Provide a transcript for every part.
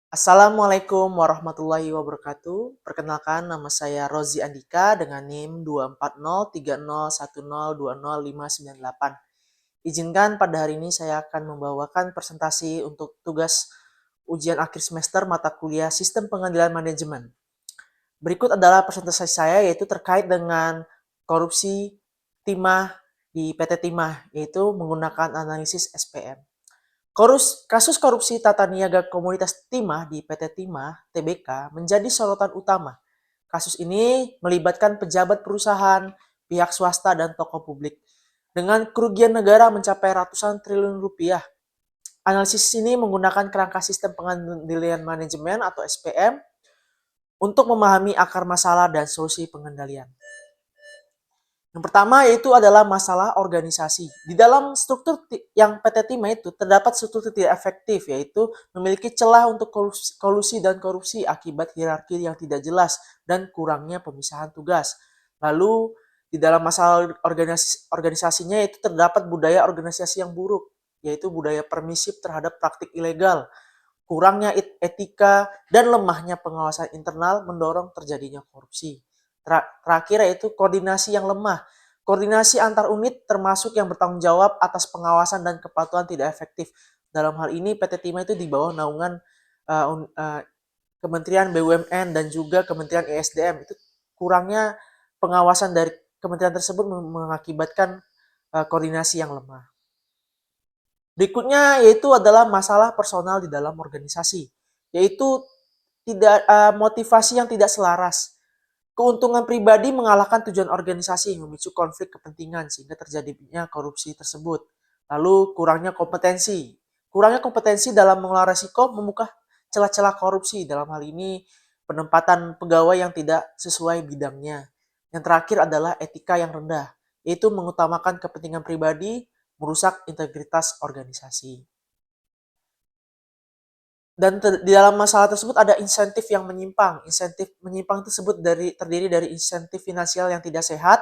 Assalamualaikum warahmatullahi wabarakatuh. Perkenalkan, nama saya Rozi Andika dengan NIM 24030102059. Izinkan pada hari ini saya akan membawakan presentasi untuk tugas ujian akhir semester mata kuliah Sistem Pengendalian Manajemen. Berikut adalah presentasi saya, yaitu terkait dengan korupsi timah di PT Timah, yaitu menggunakan analisis SPM. Kasus korupsi tata niaga Komunitas Timah di PT Timah Tbk menjadi sorotan utama. Kasus ini melibatkan pejabat perusahaan, pihak swasta, dan tokoh publik. Dengan kerugian negara mencapai ratusan triliun rupiah. Analisis ini menggunakan kerangka sistem pengendalian manajemen atau SPM untuk memahami akar masalah dan solusi pengendalian. Yang pertama yaitu adalah masalah organisasi. Di dalam struktur yang PT Timah itu terdapat struktur tidak efektif, yaitu memiliki celah untuk kolusi dan korupsi akibat hierarki yang tidak jelas dan kurangnya pemisahan tugas. Lalu di dalam masalah organisasinya itu terdapat budaya organisasi yang buruk, yaitu budaya permisif terhadap praktik ilegal, kurangnya etika, dan lemahnya pengawasan internal mendorong terjadinya korupsi. Terakhir yaitu koordinasi yang lemah. Koordinasi antar unit termasuk yang bertanggung jawab atas pengawasan dan kepatuhan tidak efektif. Dalam hal ini PT Timah itu di bawah naungan Kementerian BUMN dan juga Kementerian ESDM. Itu kurangnya pengawasan dari kementerian tersebut mengakibatkan koordinasi yang lemah. Berikutnya yaitu adalah masalah personal di dalam organisasi, yaitu motivasi yang tidak selaras. Keuntungan pribadi mengalahkan tujuan organisasi, memicu konflik kepentingan sehingga terjadinya korupsi tersebut. Lalu kurangnya kompetensi. Kurangnya kompetensi dalam mengelola risiko membuka celah-celah korupsi. Dalam hal ini penempatan pegawai yang tidak sesuai bidangnya. Yang terakhir adalah etika yang rendah, yaitu mengutamakan kepentingan pribadi, merusak integritas organisasi. Dan di dalam masalah tersebut ada insentif yang menyimpang. Insentif menyimpang tersebut terdiri dari insentif finansial yang tidak sehat,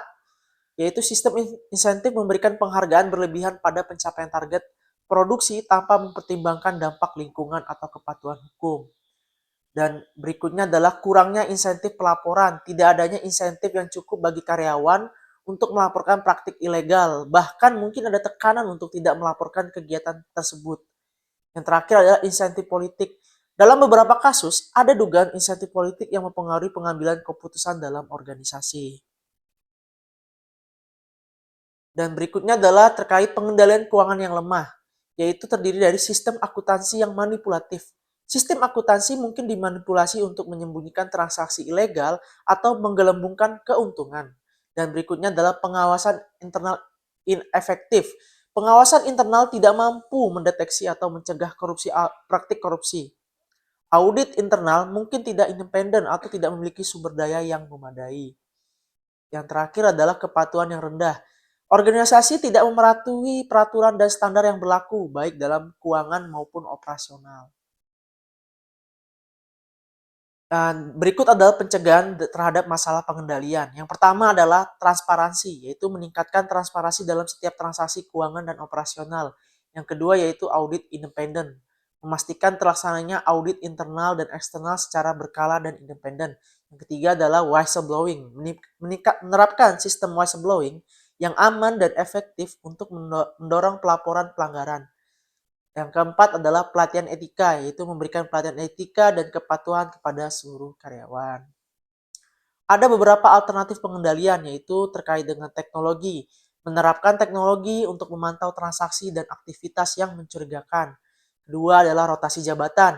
yaitu sistem insentif memberikan penghargaan berlebihan pada pencapaian target produksi tanpa mempertimbangkan dampak lingkungan atau kepatuhan hukum. Dan berikutnya adalah kurangnya insentif pelaporan. Tidak adanya insentif yang cukup bagi karyawan untuk melaporkan praktik ilegal. Bahkan mungkin ada tekanan untuk tidak melaporkan kegiatan tersebut. Yang terakhir adalah insentif politik. Dalam beberapa kasus, ada dugaan insentif politik yang mempengaruhi pengambilan keputusan dalam organisasi. Dan berikutnya adalah terkait pengendalian keuangan yang lemah, yaitu terdiri dari sistem akuntansi yang manipulatif. Sistem akuntansi mungkin dimanipulasi untuk menyembunyikan transaksi ilegal atau menggelembungkan keuntungan. Dan berikutnya adalah pengawasan internal inefektif. Pengawasan internal tidak mampu mendeteksi atau mencegah praktik korupsi. Audit internal mungkin tidak independen atau tidak memiliki sumber daya yang memadai. Yang terakhir adalah kepatuhan yang rendah. Organisasi tidak mematuhi peraturan dan standar yang berlaku, baik dalam keuangan maupun operasional. Dan berikut adalah pencegahan terhadap masalah pengendalian. Yang pertama adalah transparansi, yaitu meningkatkan transparansi dalam setiap transaksi keuangan dan operasional. Yang kedua yaitu audit independen, memastikan terlaksananya audit internal dan eksternal secara berkala dan independen. Yang ketiga adalah whistleblowing, menerapkan sistem whistleblowing yang aman dan efektif untuk mendorong pelaporan pelanggaran. Yang keempat adalah pelatihan etika, yaitu memberikan pelatihan etika dan kepatuhan kepada seluruh karyawan. Ada beberapa alternatif pengendalian, yaitu terkait dengan teknologi. Menerapkan teknologi untuk memantau transaksi dan aktivitas yang mencurigakan. Kedua adalah rotasi jabatan.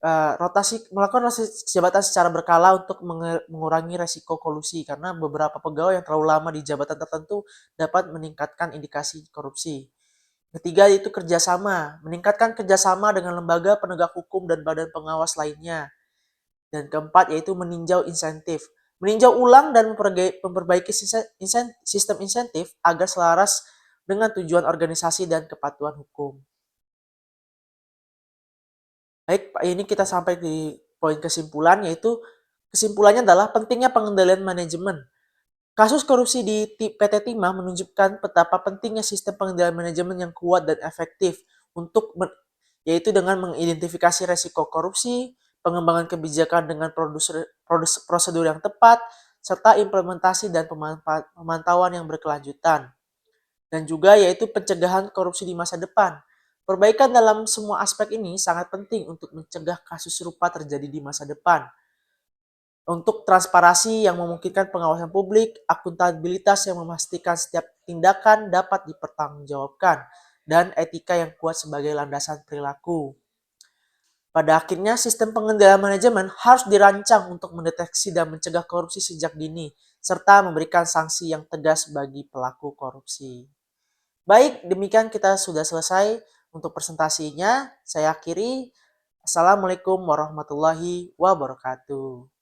Melakukan rotasi jabatan secara berkala untuk mengurangi resiko kolusi, karena beberapa pegawai yang terlalu lama di jabatan tertentu dapat meningkatkan indikasi korupsi. Ketiga yaitu kerjasama, meningkatkan kerjasama dengan lembaga penegak hukum dan badan pengawas lainnya. Dan keempat yaitu meninjau insentif, meninjau ulang dan memperbaiki sistem insentif agar selaras dengan tujuan organisasi dan kepatuhan hukum. Baik, Pak, ini kita sampai di poin kesimpulan, yaitu kesimpulannya adalah pentingnya pengendalian manajemen. Kasus korupsi di PT Timah menunjukkan betapa pentingnya sistem pengendalian manajemen yang kuat dan efektif untuk yaitu dengan mengidentifikasi resiko korupsi, pengembangan kebijakan dengan prosedur yang tepat, serta implementasi dan pemantauan yang berkelanjutan. Dan juga yaitu pencegahan korupsi di masa depan. Perbaikan dalam semua aspek ini sangat penting untuk mencegah kasus serupa terjadi di masa depan. Untuk transparansi yang memungkinkan pengawasan publik, akuntabilitas yang memastikan setiap tindakan dapat dipertanggungjawabkan, dan etika yang kuat sebagai landasan perilaku. Pada akhirnya, sistem pengendalian manajemen harus dirancang untuk mendeteksi dan mencegah korupsi sejak dini, serta memberikan sanksi yang tegas bagi pelaku korupsi. Baik, demikian kita sudah selesai untuk presentasinya. Saya akhiri. Assalamualaikum warahmatullahi wabarakatuh.